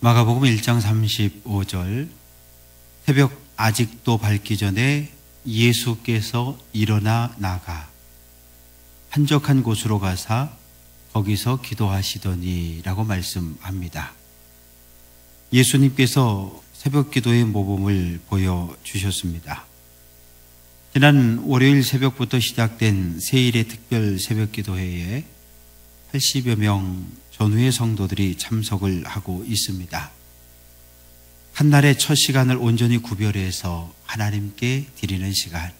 마가복음 1장 35절, 새벽 아직도 밝기 전에 예수께서 일어나 나가 한적한 곳으로 가사 거기서 기도하시더니 라고 말씀합니다. 예수님께서 새벽 기도의 모범을 보여주셨습니다. 지난 월요일 새벽부터 시작된 세일의 특별 새벽 기도회에 80여 명 전후의 성도들이 참석을 하고 있습니다. 한날의 첫 시간을 온전히 구별해서 하나님께 드리는 시간,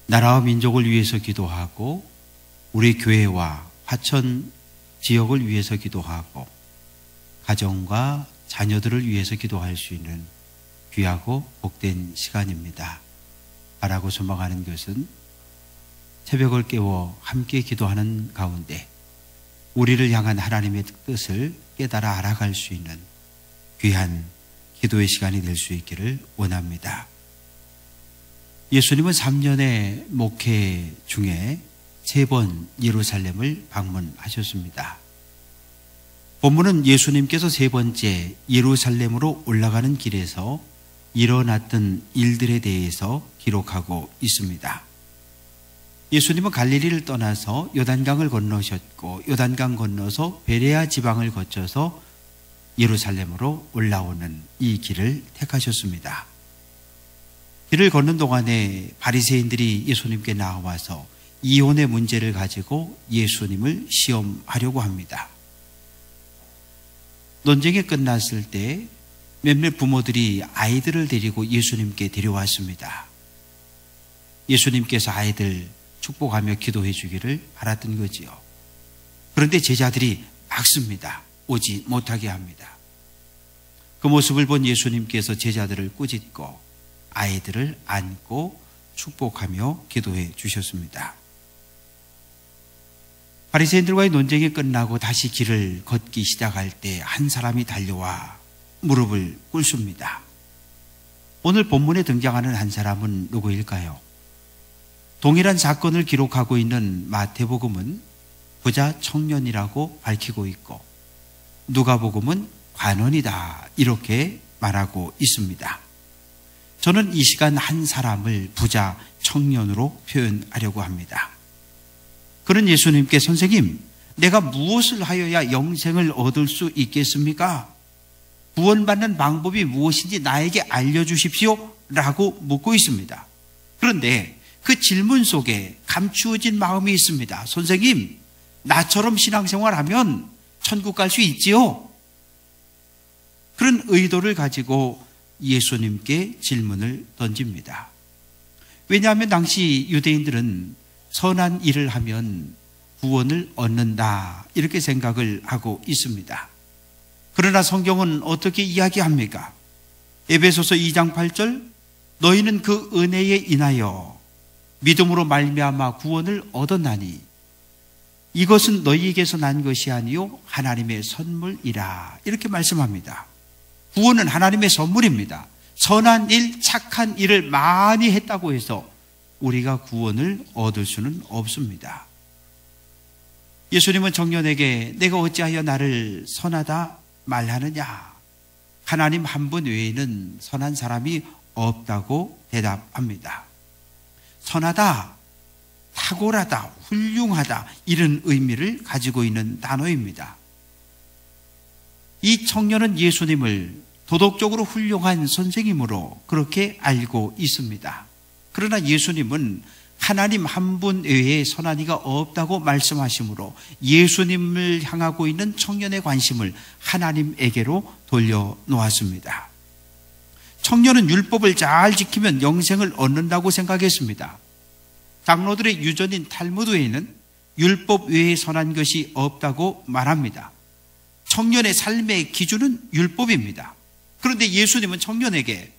나라와 민족을 위해서 기도하고 우리 교회와 화천 지역을 위해서 기도하고 가정과 자녀들을 위해서 기도할 수 있는 귀하고 복된 시간입니다. 바라고 소망하는 것은 새벽을 깨워 함께 기도하는 가운데 우리를 향한 하나님의 뜻을 깨달아 알아갈 수 있는 귀한 기도의 시간이 될 수 있기를 원합니다. 예수님은 3년의 목회 중에 3번 예루살렘을 방문하셨습니다. 본문은 예수님께서 3번째 예루살렘으로 올라가는 길에서 일어났던 일들에 대해서 기록하고 있습니다. 예수님은 갈릴리를 떠나서 요단강을 건너셨고 요단강 건너서 베레아 지방을 거쳐서 예루살렘으로 올라오는 이 길을 택하셨습니다. 길을 걷는 동안에 바리새인들이 예수님께 나와서 이혼의 문제를 가지고 예수님을 시험하려고 합니다. 논쟁이 끝났을 때 몇몇 부모들이 아이들을 데리고 예수님께 데려왔습니다. 예수님께서 아이들 축복하며 기도해 주기를 바랐던 거지요. 그런데 제자들이 막습니다. 오지 못하게 합니다. 그 모습을 본 예수님께서 제자들을 꾸짖고 아이들을 안고 축복하며 기도해 주셨습니다. 바리새인들과의 논쟁이 끝나고 다시 길을 걷기 시작할 때 한 사람이 달려와 무릎을 꿇습니다. 오늘 본문에 등장하는 한 사람은 누구일까요? 동일한 사건을 기록하고 있는 마태복음은 부자 청년이라고 밝히고 있고 누가복음은 관원이다 이렇게 말하고 있습니다. 저는 이 시간 한 사람을 부자 청년으로 표현하려고 합니다. 그런 예수님께 선생님, 내가 무엇을 하여야 영생을 얻을 수 있겠습니까? 구원받는 방법이 무엇인지 나에게 알려주십시오 라고 묻고 있습니다. 그런데 그 질문 속에 감추어진 마음이 있습니다. 선생님, 나처럼 신앙생활하면 천국 갈 수 있지요? 그런 의도를 가지고 예수님께 질문을 던집니다. 왜냐하면 당시 유대인들은 선한 일을 하면 구원을 얻는다 이렇게 생각을 하고 있습니다. 그러나 성경은 어떻게 이야기합니까? 에베소서 2장 8절, 너희는 그 은혜에 인하여 믿음으로 말미암아 구원을 얻었나니 이것은 너희에게서 난 것이 아니요 하나님의 선물이라 이렇게 말씀합니다. 구원은 하나님의 선물입니다. 선한 일, 착한 일을 많이 했다고 해서 우리가 구원을 얻을 수는 없습니다. 예수님은 청년에게 내가 어찌하여 나를 선하다 말하느냐? 하나님 한 분 외에는 선한 사람이 없다고 대답합니다. 선하다, 탁월하다, 훌륭하다 이런 의미를 가지고 있는 단어입니다. 이 청년은 예수님을 도덕적으로 훌륭한 선생님으로 그렇게 알고 있습니다. 그러나 예수님은 하나님 한 분 외에 선한 이가 없다고 말씀하시므로 예수님을 향하고 있는 청년의 관심을 하나님에게로 돌려놓았습니다. 청년은 율법을 잘 지키면 영생을 얻는다고 생각했습니다. 장로들의 유전인 탈무드에는 율법 외에 선한 것이 없다고 말합니다. 청년의 삶의 기준은 율법입니다. 그런데 예수님은 청년에게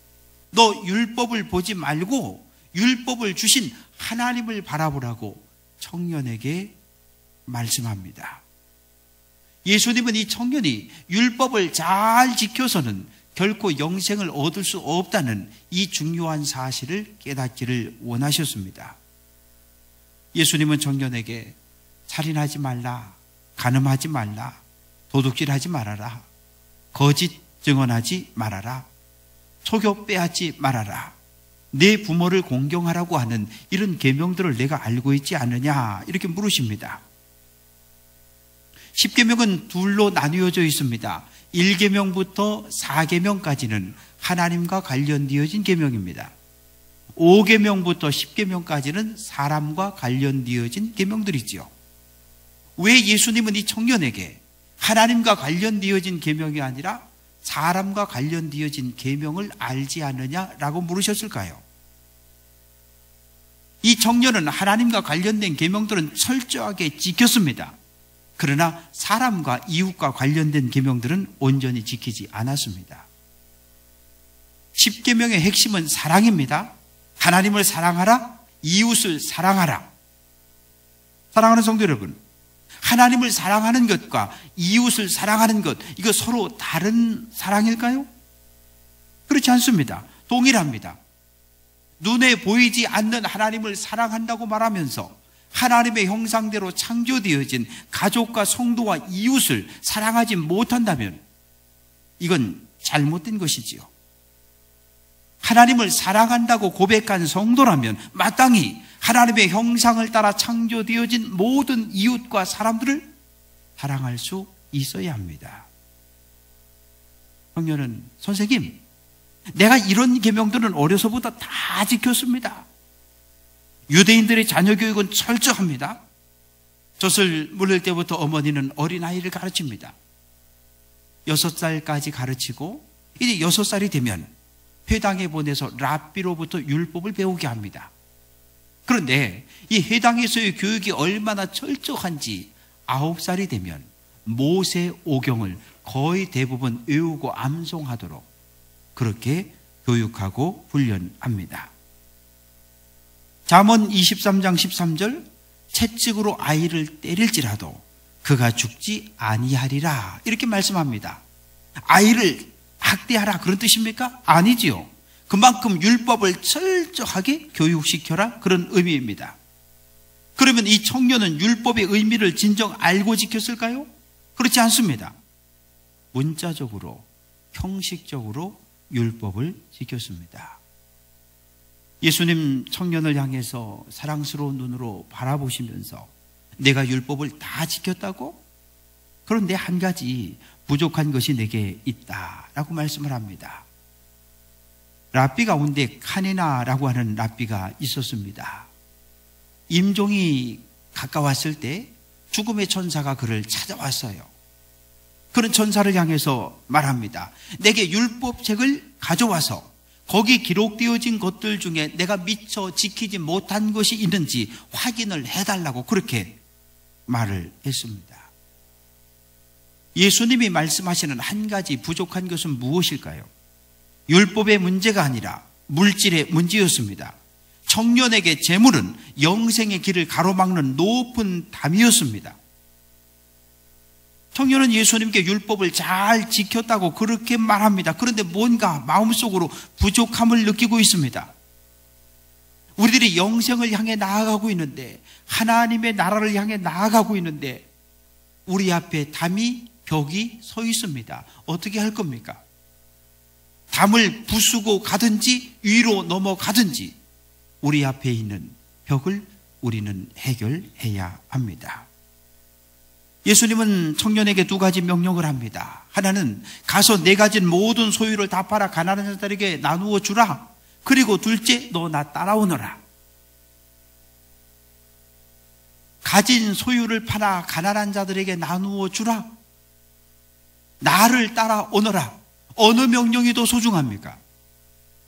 너 율법을 보지 말고 율법을 주신 하나님을 바라보라고 청년에게 말씀합니다. 예수님은 이 청년이 율법을 잘 지켜서는 결코 영생을 얻을 수 없다는 이 중요한 사실을 깨닫기를 원하셨습니다. 예수님은 청년에게 살인하지 말라, 간음하지 말라, 도둑질하지 말아라, 거짓 증언하지 말아라. 속여 빼앗지 말아라. 내 부모를 공경하라고 하는 이런 계명들을 내가 알고 있지 않느냐, 이렇게 물으십니다. 10계명은 둘로 나뉘어져 있습니다. 1계명부터 4계명까지는 하나님과 관련되어진 계명입니다. 5계명부터 10계명까지는 사람과 관련되어진 계명들이지요. 왜 예수님은 이 청년에게 하나님과 관련되어진 계명이 아니라 사람과 관련되어진 계명을 알지 않느냐라고 물으셨을까요? 이 청년은 하나님과 관련된 계명들은 철저하게 지켰습니다. 그러나 사람과 이웃과 관련된 계명들은 온전히 지키지 않았습니다. 10계명의 핵심은 사랑입니다. 하나님을 사랑하라, 이웃을 사랑하라. 사랑하는 성도 여러분, 하나님을 사랑하는 것과 이웃을 사랑하는 것, 이거 서로 다른 사랑일까요? 그렇지 않습니다. 동일합니다. 눈에 보이지 않는 하나님을 사랑한다고 말하면서 하나님의 형상대로 창조되어진 가족과 성도와 이웃을 사랑하지 못한다면 이건 잘못된 것이지요. 하나님을 사랑한다고 고백한 성도라면 마땅히 하나님의 형상을 따라 창조되어진 모든 이웃과 사람들을 사랑할 수 있어야 합니다. 청년은, 선생님, 내가 이런 계명들은 어려서부터 다 지켰습니다. 유대인들의 자녀 교육은 철저합니다. 젖을 물릴 때부터 어머니는 어린아이를 가르칩니다. 6살까지 가르치고 이제 6살이 되면 회당에 보내서 랍비로부터 율법을 배우게 합니다. 그런데 이 회당에서의 교육이 얼마나 철저한지 9살이 되면 모세 오경을 거의 대부분 외우고 암송하도록 그렇게 교육하고 훈련합니다. 잠언 23장 13절, 채찍으로 아이를 때릴지라도 그가 죽지 아니하리라, 이렇게 말씀합니다. 아이를 학대하라, 그런 뜻입니까? 아니지요. 그만큼 율법을 철저하게 교육시켜라, 그런 의미입니다. 그러면 이 청년은 율법의 의미를 진정 알고 지켰을까요? 그렇지 않습니다. 문자적으로, 형식적으로 율법을 지켰습니다. 예수님 청년을 향해서 사랑스러운 눈으로 바라보시면서 내가 율법을 다 지켰다고? 그런데 한 가지 부족한 것이 내게 있다라고 말씀을 합니다. 랍비 가운데 카니나라고 하는 랍비가 있었습니다. 임종이 가까웠을 때 죽음의 천사가 그를 찾아왔어요. 그런 천사를 향해서 말합니다. 내게 율법책을 가져와서 거기 기록되어진 것들 중에 내가 미처 지키지 못한 것이 있는지 확인을 해달라고 그렇게 말을 했습니다. 예수님이 말씀하시는 한 가지 부족한 것은 무엇일까요? 율법의 문제가 아니라 물질의 문제였습니다. 청년에게 재물은 영생의 길을 가로막는 높은 담이었습니다. 청년은 예수님께 율법을 잘 지켰다고 그렇게 말합니다. 그런데 뭔가 마음속으로 부족함을 느끼고 있습니다. 우리들이 영생을 향해 나아가고 있는데, 하나님의 나라를 향해 나아가고 있는데 우리 앞에 담이, 벽이 서 있습니다. 어떻게 할 겁니까? 담을 부수고 가든지 위로 넘어가든지 우리 앞에 있는 벽을 우리는 해결해야 합니다. 예수님은 청년에게 두 가지 명령을 합니다. 하나는 가서 내 가진 모든 소유를 다 팔아 가난한 자들에게 나누어 주라. 그리고 둘째, 너 나 따라오너라. 가진 소유를 팔아 가난한 자들에게 나누어 주라. 나를 따라오너라. 어느 명령이 더 소중합니까?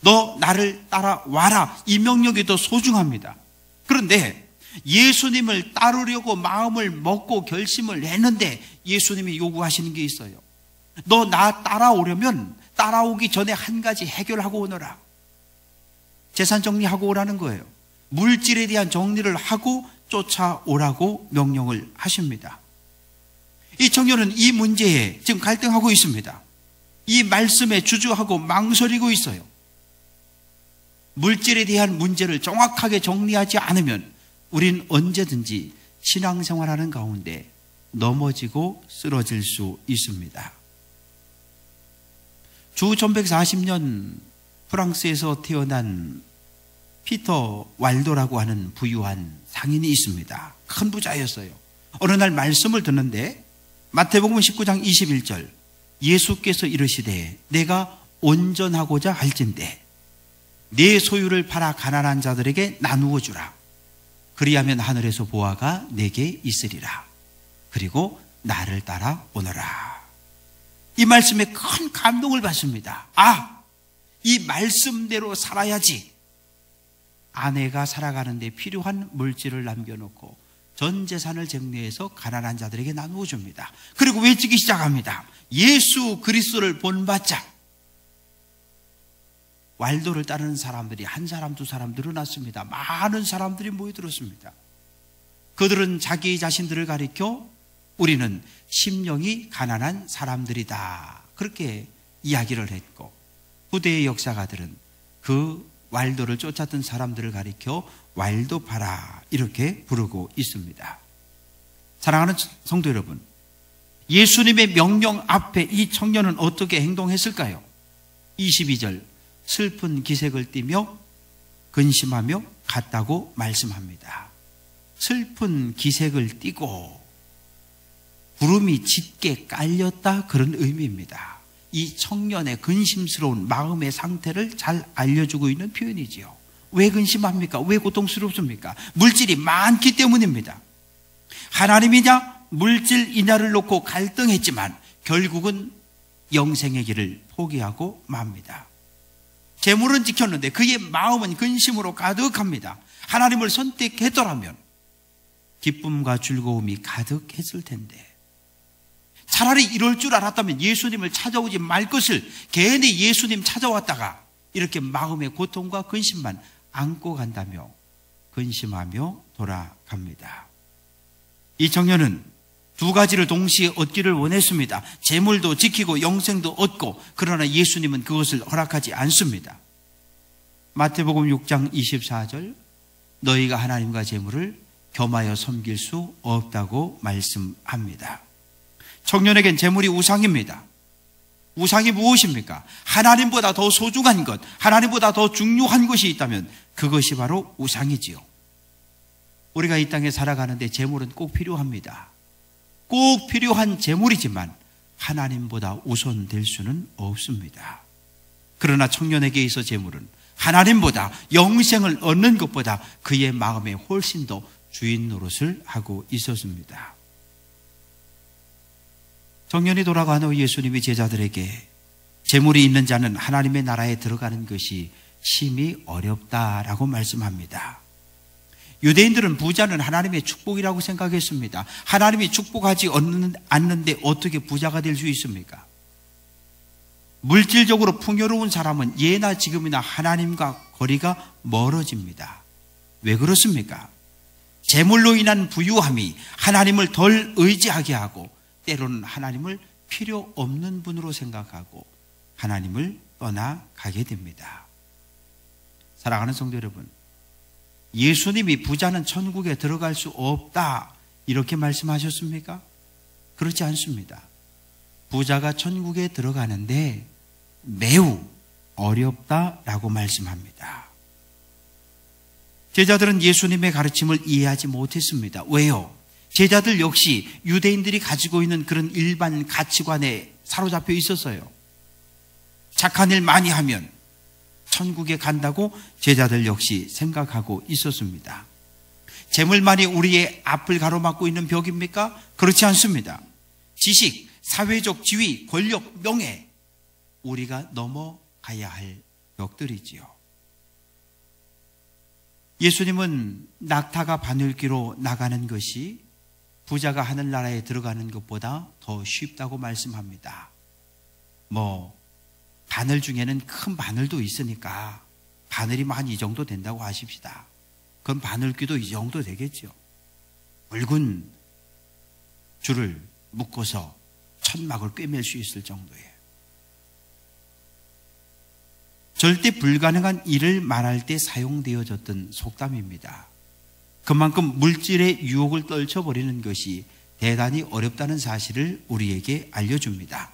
너 나를 따라와라. 이 명령이 더 소중합니다. 그런데 예수님을 따르려고 마음을 먹고 결심을 했는데 예수님이 요구하시는 게 있어요. 너 나 따라오려면 따라오기 전에 한 가지 해결하고 오너라. 재산 정리하고 오라는 거예요. 물질에 대한 정리를 하고 쫓아오라고 명령을 하십니다. 이 청년은 이 문제에 지금 갈등하고 있습니다. 이 말씀에 주저하고 망설이고 있어요. 물질에 대한 문제를 정확하게 정리하지 않으면 우린 언제든지 신앙생활하는 가운데 넘어지고 쓰러질 수 있습니다. 주 1140년 프랑스에서 태어난 피터 왈도라고 하는 부유한 상인이 있습니다. 큰 부자였어요. 어느 날 말씀을 듣는데 마태복음 19장 21절, 예수께서 이르시되 내가 온전하고자 할진대 내 소유를 팔아 가난한 자들에게 나누어 주라. 그리하면 하늘에서 보화가 내게 있으리라. 그리고 나를 따라 오너라. 이 말씀에 큰 감동을 받습니다. 이 말씀대로 살아야지. 아내가 살아가는 데 필요한 물질을 남겨놓고 전 재산을 정리해서 가난한 자들에게 나누어 줍니다. 그리고 외치기 시작합니다. 예수 그리스도를 본받자. 왈도를 따르는 사람들이 한 사람 두 사람 늘어났습니다. 많은 사람들이 모여들었습니다. 그들은 자기 자신들을 가리켜 우리는 심령이 가난한 사람들이다, 그렇게 이야기를 했고, 후대의 역사가들은 그 왈도를 쫓았던 사람들을 가리켜 왈도파라 이렇게 부르고 있습니다. 사랑하는 성도 여러분, 예수님의 명령 앞에 이 청년은 어떻게 행동했을까요? 22절, 슬픈 기색을 띠며 근심하며 갔다고 말씀합니다. 슬픈 기색을 띠고 구름이 짙게 깔렸다, 그런 의미입니다. 이 청년의 근심스러운 마음의 상태를 잘 알려주고 있는 표현이지요. 왜 근심합니까? 왜 고통스럽습니까? 물질이 많기 때문입니다. 하나님이냐 물질이냐를 놓고 갈등했지만 결국은 영생의 길을 포기하고 맙니다. 재물은 지켰는데 그의 마음은 근심으로 가득합니다. 하나님을 선택했더라면 기쁨과 즐거움이 가득했을 텐데, 차라리 이럴 줄 알았다면 예수님을 찾아오지 말 것을 괜히 예수님 찾아왔다가 이렇게 마음의 고통과 근심만 안고 간다며 근심하며 돌아갑니다. 이 청년은 두 가지를 동시에 얻기를 원했습니다. 재물도 지키고 영생도 얻고, 그러나 예수님은 그것을 허락하지 않습니다. 마태복음 6장 24절, 너희가 하나님과 재물을 겸하여 섬길 수 없다고 말씀합니다. 청년에겐 재물이 우상입니다. 우상이 무엇입니까? 하나님보다 더 소중한 것, 하나님보다 더 중요한 것이 있다면 그것이 바로 우상이지요. 우리가 이 땅에 살아가는데 재물은 꼭 필요합니다. 꼭 필요한 재물이지만 하나님보다 우선될 수는 없습니다. 그러나 청년에게 있어 재물은 하나님보다, 영생을 얻는 것보다 그의 마음에 훨씬 더 주인 노릇을 하고 있었습니다. 청년이 돌아간 후 예수님이 제자들에게 재물이 있는 자는 하나님의 나라에 들어가는 것이 심히 어렵다라고 말씀합니다. 유대인들은 부자는 하나님의 축복이라고 생각했습니다. 하나님이 축복하지 않는데 어떻게 부자가 될 수 있습니까? 물질적으로 풍요로운 사람은 예나 지금이나 하나님과 거리가 멀어집니다. 왜 그렇습니까? 재물로 인한 부유함이 하나님을 덜 의지하게 하고, 때로는 하나님을 필요 없는 분으로 생각하고 하나님을 떠나가게 됩니다. 사랑하는 성도 여러분, 예수님이 부자는 천국에 들어갈 수 없다 이렇게 말씀하셨습니까? 그렇지 않습니다. 부자가 천국에 들어가는데 매우 어렵다라고 말씀합니다. 제자들은 예수님의 가르침을 이해하지 못했습니다. 왜요? 제자들 역시 유대인들이 가지고 있는 그런 일반 가치관에 사로잡혀 있었어요. 착한 일 많이 하면 천국에 간다고 제자들 역시 생각하고 있었습니다. 재물만이 우리의 앞을 가로막고 있는 벽입니까? 그렇지 않습니다. 지식, 사회적 지위, 권력, 명예, 우리가 넘어가야 할 벽들이지요. 예수님은 낙타가 바늘귀로 나가는 것이 부자가 하늘나라에 들어가는 것보다 더 쉽다고 말씀합니다. 바늘 중에는 큰 바늘도 있으니까 바늘이 한 이 정도 된다고 하십시다. 그럼 바늘귀도 이 정도 되겠죠. 굵은 줄을 묶어서 천막을 꿰맬 수 있을 정도예요. 절대 불가능한 일을 말할 때 사용되어졌던 속담입니다. 그만큼 물질의 유혹을 떨쳐버리는 것이 대단히 어렵다는 사실을 우리에게 알려줍니다.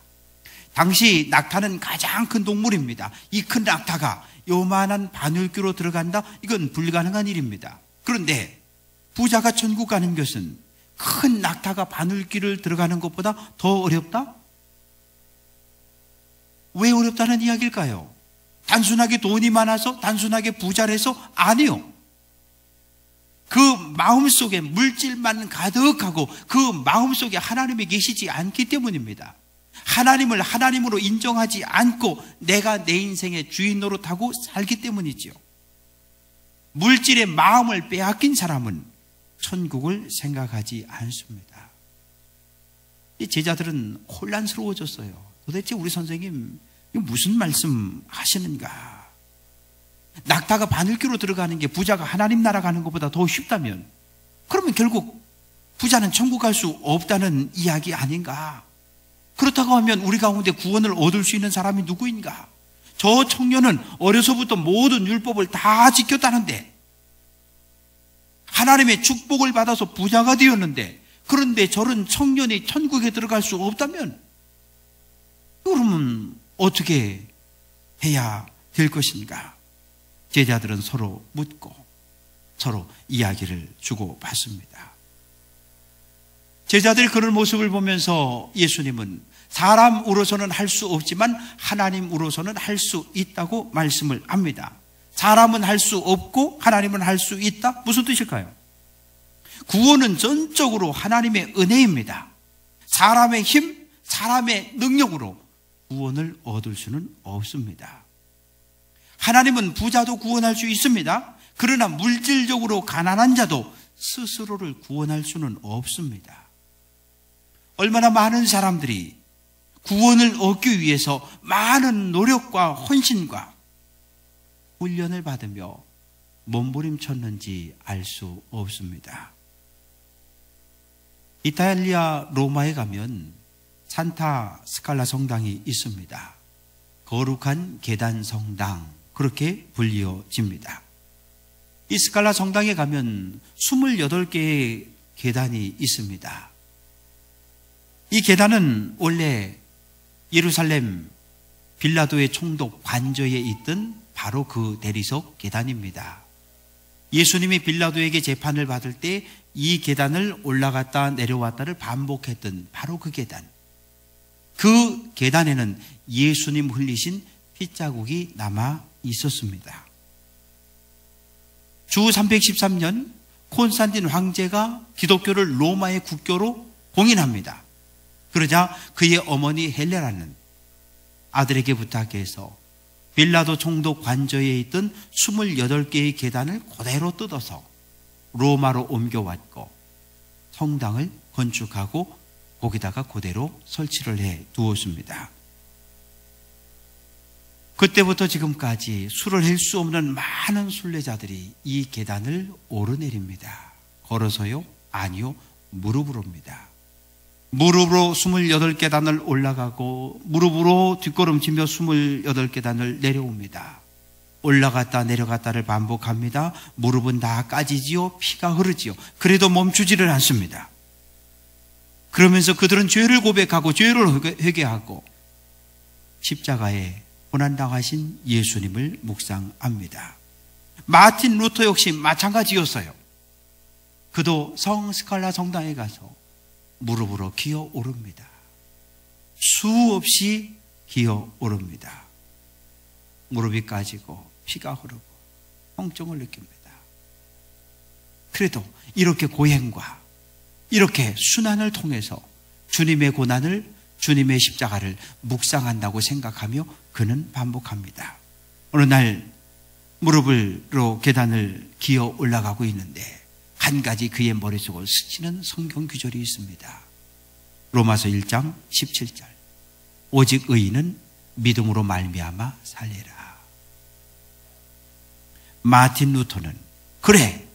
당시 낙타는 가장 큰 동물입니다. 이 큰 낙타가 요만한 바늘귀로 들어간다? 이건 불가능한 일입니다. 그런데 부자가 천국 가는 것은 큰 낙타가 바늘귀를 들어가는 것보다 더 어렵다? 왜 어렵다는 이야기일까요? 단순하게 돈이 많아서? 단순하게 부자라서? 아니요. 그 마음속에 물질만 가득하고 그 마음속에 하나님이 계시지 않기 때문입니다. 하나님을 하나님으로 인정하지 않고 내가 내 인생의 주인 노릇하고 살기 때문이죠. 물질의 마음을 빼앗긴 사람은 천국을 생각하지 않습니다. 이 제자들은 혼란스러워졌어요. 도대체 우리 선생님 무슨 말씀 하시는가? 낙타가 바늘귀로 들어가는 게 부자가 하나님 나라 가는 것보다 더 쉽다면 그러면 결국 부자는 천국 갈 수 없다는 이야기 아닌가? 그렇다고 하면 우리 가운데 구원을 얻을 수 있는 사람이 누구인가? 저 청년은 어려서부터 모든 율법을 다 지켰다는데 하나님의 축복을 받아서 부자가 되었는데 그런데 저런 청년이 천국에 들어갈 수 없다면 그러면 어떻게 해야 될 것인가? 제자들은 서로 묻고 서로 이야기를 주고받습니다. 제자들이 그런 모습을 보면서 예수님은 사람으로서는 할 수 없지만 하나님으로서는 할 수 있다고 말씀을 합니다. 사람은 할 수 없고 하나님은 할 수 있다? 무슨 뜻일까요? 구원은 전적으로 하나님의 은혜입니다. 사람의 힘, 사람의 능력으로 구원을 얻을 수는 없습니다. 하나님은 부자도 구원할 수 있습니다. 그러나 물질적으로 가난한 자도 스스로를 구원할 수는 없습니다. 얼마나 많은 사람들이 구원을 얻기 위해서 많은 노력과 헌신과 훈련을 받으며 몸부림쳤는지 알 수 없습니다. 이탈리아 로마에 가면 산타 스칼라 성당이 있습니다. 거룩한 계단 성당, 그렇게 불리워집니다. 이 스칼라 성당에 가면 28개의 계단이 있습니다. 이 계단은 원래 예루살렘 빌라도의 총독 관저에 있던 바로 그 대리석 계단입니다. 예수님이 빌라도에게 재판을 받을 때 이 계단을 올라갔다 내려왔다를 반복했던 바로 그 계단. 그 계단에는 예수님 흘리신 핏자국이 남아 있었습니다. 주 313년 콘스탄틴 황제가 기독교를 로마의 국교로 공인합니다. 그러자 그의 어머니 헬레나는 아들에게 부탁해서 빌라도 총독 관저에 있던 28개의 계단을 그대로 뜯어서 로마로 옮겨왔고 성당을 건축하고 거기다가 그대로 설치를 해 두었습니다. 그때부터 지금까지 수를 헬 수 없는 많은 순례자들이 이 계단을 오르내립니다. 걸어서요? 아니요, 무릎으로입니다. 무릎으로 28계단을 올라가고 무릎으로 뒷걸음치며 28계단을 내려옵니다. 올라갔다 내려갔다를 반복합니다. 무릎은 다 까지지요. 피가 흐르지요. 그래도 멈추지를 않습니다. 그러면서 그들은 죄를 고백하고 죄를 회개하고 십자가에 고난당하신 예수님을 묵상합니다. 마틴 루터 역시 마찬가지였어요. 그도 성 스칼라 성당에 가서 무릎으로 기어 오릅니다. 수없이 기어 오릅니다. 무릎이 까지고 피가 흐르고 통증을 느낍니다. 그래도 이렇게 고행과 이렇게 순환을 통해서 주님의 고난을, 주님의 십자가를 묵상한다고 생각하며 그는 반복합니다. 어느 날 무릎으로 계단을 기어 올라가고 있는데 한 가지 그의 머릿속을 스치는 성경 구절이 있습니다. 로마서 1장 17절. 오직 의인은 믿음으로 말미암아 살리라. 마틴 루터는 그래,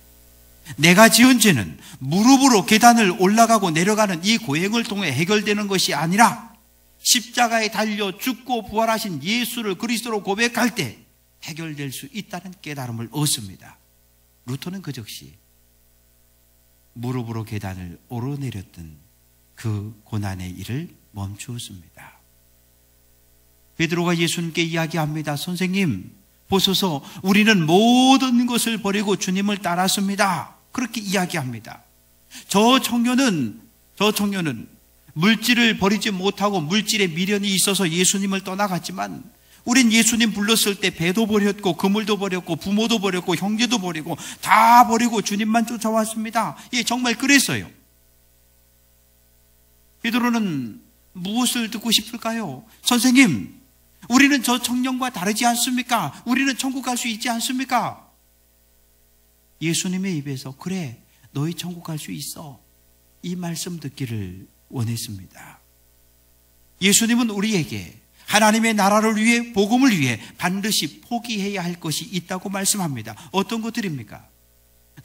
내가 지은 죄는 무릎으로 계단을 올라가고 내려가는 이 고행을 통해 해결되는 것이 아니라 십자가에 달려 죽고 부활하신 예수를 그리스도로 고백할 때 해결될 수 있다는 깨달음을 얻습니다. 루터는 그 즉시 무릎으로 계단을 오르내렸던 그 고난의 일을 멈추었습니다. 베드로가 예수님께 이야기합니다. 선생님, 보소서, 우리는 모든 것을 버리고 주님을 따랐습니다. 그렇게 이야기합니다. 저 청년은 물질을 버리지 못하고 물질에 미련이 있어서 예수님을 떠나갔지만, 우린 예수님 불렀을 때 배도 버렸고 그물도 버렸고 부모도 버렸고 형제도 버리고 다 버리고 주님만 쫓아왔습니다. 예, 정말 그랬어요. 베드로는 무엇을 듣고 싶을까요? 선생님, 우리는 저 청년과 다르지 않습니까? 우리는 천국 갈 수 있지 않습니까? 예수님의 입에서 그래, 너희 천국 갈 수 있어, 이 말씀 듣기를 원했습니다. 예수님은 우리에게 하나님의 나라를 위해, 복음을 위해 반드시 포기해야 할 것이 있다고 말씀합니다. 어떤 것들입니까?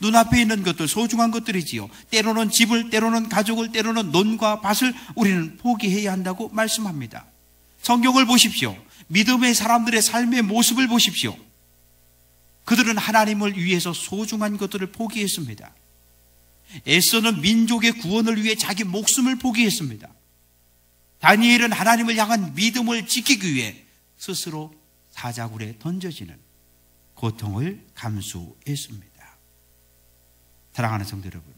눈앞에 있는 것들, 소중한 것들이지요. 때로는 집을, 때로는 가족을, 때로는 논과 밭을 우리는 포기해야 한다고 말씀합니다. 성경을 보십시오. 믿음의 사람들의 삶의 모습을 보십시오. 그들은 하나님을 위해서 소중한 것들을 포기했습니다. 에서는 민족의 구원을 위해 자기 목숨을 포기했습니다. 다니엘은 하나님을 향한 믿음을 지키기 위해 스스로 사자굴에 던져지는 고통을 감수했습니다. 사랑하는 성도 여러분,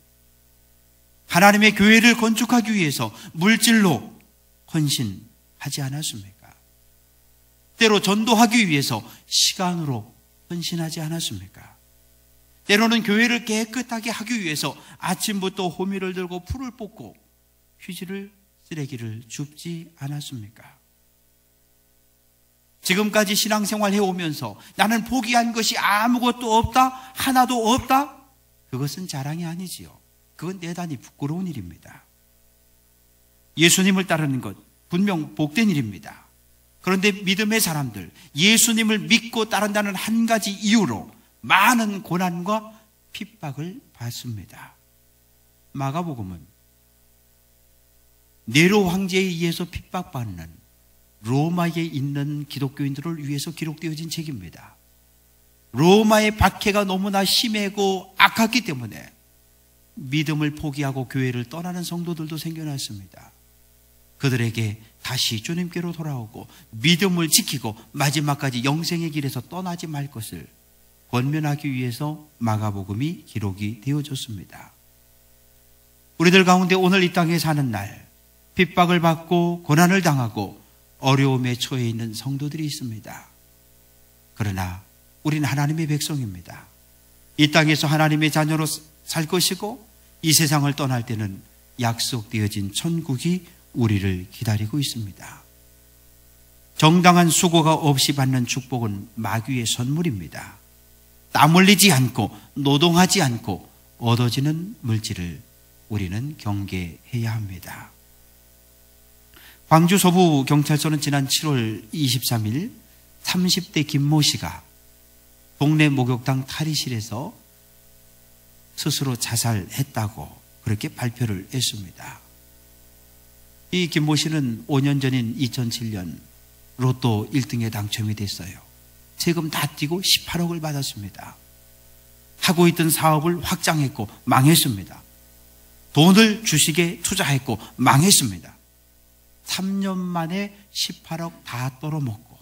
하나님의 교회를 건축하기 위해서 물질로 헌신하지 않았습니까? 때로 전도하기 위해서 시간으로 헌신하지 않았습니까? 때로는 교회를 깨끗하게 하기 위해서 아침부터 호미를 들고 풀을 뽑고 휴지를, 쓰레기를 줍지 않았습니까? 지금까지 신앙생활 해오면서 나는 포기한 것이 아무것도 없다, 하나도 없다? 그것은 자랑이 아니지요. 그건 대단히 부끄러운 일입니다. 예수님을 따르는 것 분명 복된 일입니다. 그런데 믿음의 사람들, 예수님을 믿고 따른다는 한 가지 이유로 많은 고난과 핍박을 받습니다. 마가복음은 네로 황제에 의해서 핍박받는 로마에 있는 기독교인들을 위해서 기록되어진 책입니다. 로마의 박해가 너무나 심하고 악했기 때문에 믿음을 포기하고 교회를 떠나는 성도들도 생겨났습니다. 그들에게 다시 주님께로 돌아오고 믿음을 지키고 마지막까지 영생의 길에서 떠나지 말 것을 권면하기 위해서 마가복음이 기록이 되어졌습니다. 우리들 가운데 오늘 이 땅에 사는 날 핍박을 받고 고난을 당하고 어려움에 처해 있는 성도들이 있습니다. 그러나 우리는 하나님의 백성입니다. 이 땅에서 하나님의 자녀로 살 것이고 이 세상을 떠날 때는 약속되어진 천국이 우리를 기다리고 있습니다. 정당한 수고가 없이 받는 축복은 마귀의 선물입니다. 땀 흘리지 않고 노동하지 않고 얻어지는 물질을 우리는 경계해야 합니다. 광주 서부경찰서는 지난 7월 23일 30대 김모 씨가 동네 목욕탕 탈의실에서 스스로 자살했다고 그렇게 발표를 했습니다. 이 김모 씨는 5년 전인 2007년 로또 1등에 당첨이 됐어요. 세금 다 떼고 18억을 받았습니다. 하고 있던 사업을 확장했고 망했습니다. 돈을 주식에 투자했고 망했습니다. 3년 만에 18억 다 떨어먹고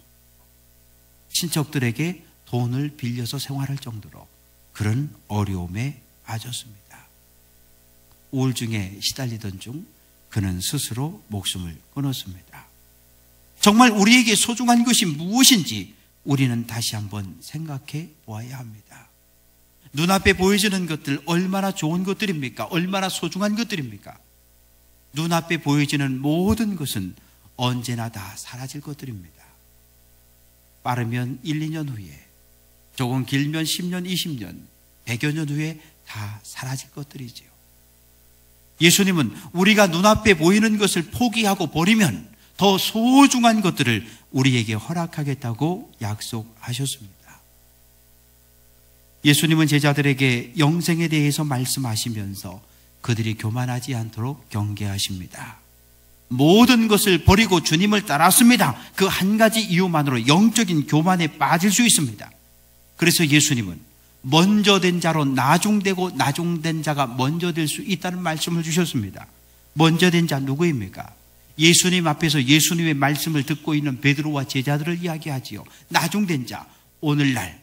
친척들에게 돈을 빌려서 생활할 정도로 그런 어려움에 빠졌습니다. 우울증에 시달리던 중 그는 스스로 목숨을 끊었습니다. 정말 우리에게 소중한 것이 무엇인지 우리는 다시 한번 생각해 보아야 합니다. 눈앞에 보여지는 것들 얼마나 좋은 것들입니까? 얼마나 소중한 것들입니까? 눈앞에 보여지는 모든 것은 언제나 다 사라질 것들입니다. 빠르면 1, 2년 후에, 조금 길면 10년, 20년, 100여 년 후에 다 사라질 것들이지요. 예수님은 우리가 눈앞에 보이는 것을 포기하고 버리면 더 소중한 것들을 우리에게 허락하겠다고 약속하셨습니다. 예수님은 제자들에게 영생에 대해서 말씀하시면서 그들이 교만하지 않도록 경계하십니다. 모든 것을 버리고 주님을 따랐습니다. 그 한 가지 이유만으로 영적인 교만에 빠질 수 있습니다. 그래서 예수님은 먼저 된 자로 나중되고 나중된 자가 먼저 될 수 있다는 말씀을 주셨습니다. 먼저 된 자 누구입니까? 예수님 앞에서 예수님의 말씀을 듣고 있는 베드로와 제자들을 이야기하지요. 나중된 자, 오늘날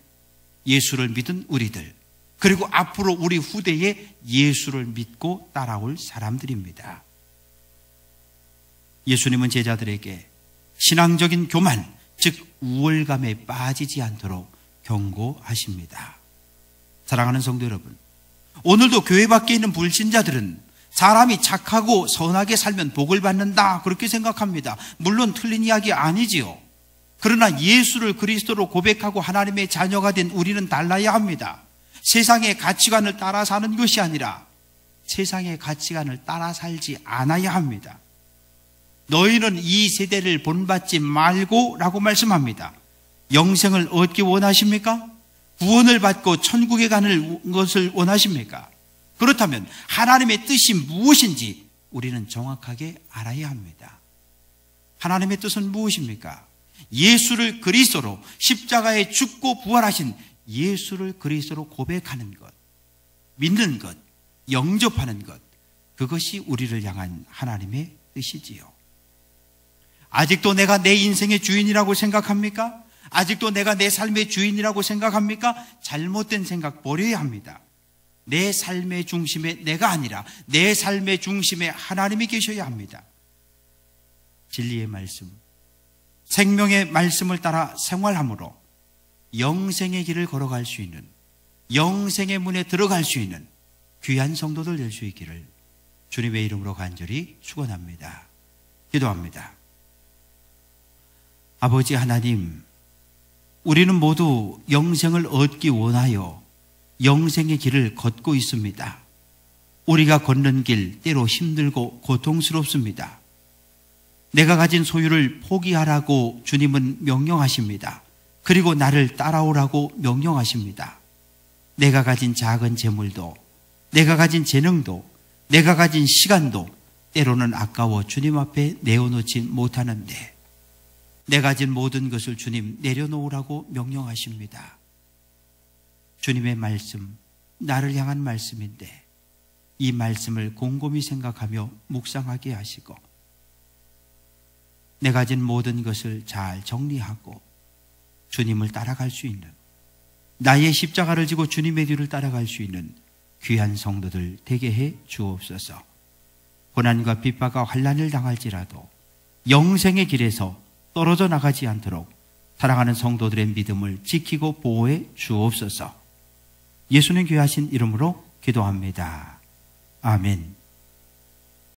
예수를 믿은 우리들, 그리고 앞으로 우리 후대에 예수를 믿고 따라올 사람들입니다. 예수님은 제자들에게 신앙적인 교만, 즉 우월감에 빠지지 않도록 경고하십니다. 사랑하는 성도 여러분, 오늘도 교회 밖에 있는 불신자들은 사람이 착하고 선하게 살면 복을 받는다, 그렇게 생각합니다. 물론 틀린 이야기 아니지요. 그러나 예수를 그리스도로 고백하고 하나님의 자녀가 된 우리는 달라야 합니다. 세상의 가치관을 따라 사는 것이 아니라 세상의 가치관을 따라 살지 않아야 합니다. 너희는 이 세대를 본받지 말고 라고 말씀합니다. 영생을 얻기 원하십니까? 구원을 받고 천국에 가는 것을 원하십니까? 그렇다면 하나님의 뜻이 무엇인지 우리는 정확하게 알아야 합니다. 하나님의 뜻은 무엇입니까? 예수를 그리스도로, 십자가에 죽고 부활하신 예수를 그리스도로 고백하는 것, 믿는 것, 영접하는 것, 그것이 우리를 향한 하나님의 뜻이지요. 아직도 내가 내 인생의 주인이라고 생각합니까? 아직도 내가 내 삶의 주인이라고 생각합니까? 잘못된 생각 버려야 합니다. 내 삶의 중심에 내가 아니라 내 삶의 중심에 하나님이 계셔야 합니다. 진리의 말씀, 생명의 말씀을 따라 생활함으로 영생의 길을 걸어갈 수 있는, 영생의 문에 들어갈 수 있는 귀한 성도들 될 수 있기를 주님의 이름으로 간절히 축원합니다. 기도합니다. 아버지 하나님, 우리는 모두 영생을 얻기 원하여 영생의 길을 걷고 있습니다. 우리가 걷는 길 때로 힘들고 고통스럽습니다. 내가 가진 소유를 포기하라고 주님은 명령하십니다. 그리고 나를 따라오라고 명령하십니다. 내가 가진 작은 재물도, 내가 가진 재능도, 내가 가진 시간도 때로는 아까워 주님 앞에 내어놓지 못하는데 내가 가진 모든 것을 주님 내려놓으라고 명령하십니다. 주님의 말씀, 나를 향한 말씀인데 이 말씀을 곰곰이 생각하며 묵상하게 하시고 내가 가진 모든 것을 잘 정리하고 주님을 따라갈 수 있는, 나의 십자가를 지고 주님의 뒤를 따라갈 수 있는 귀한 성도들 되게 해 주옵소서. 고난과 핍박과 환난을 당할지라도 영생의 길에서 떨어져 나가지 않도록 사랑하는 성도들의 믿음을 지키고 보호해 주옵소서. 예수님 귀하신 이름으로 기도합니다. 아멘.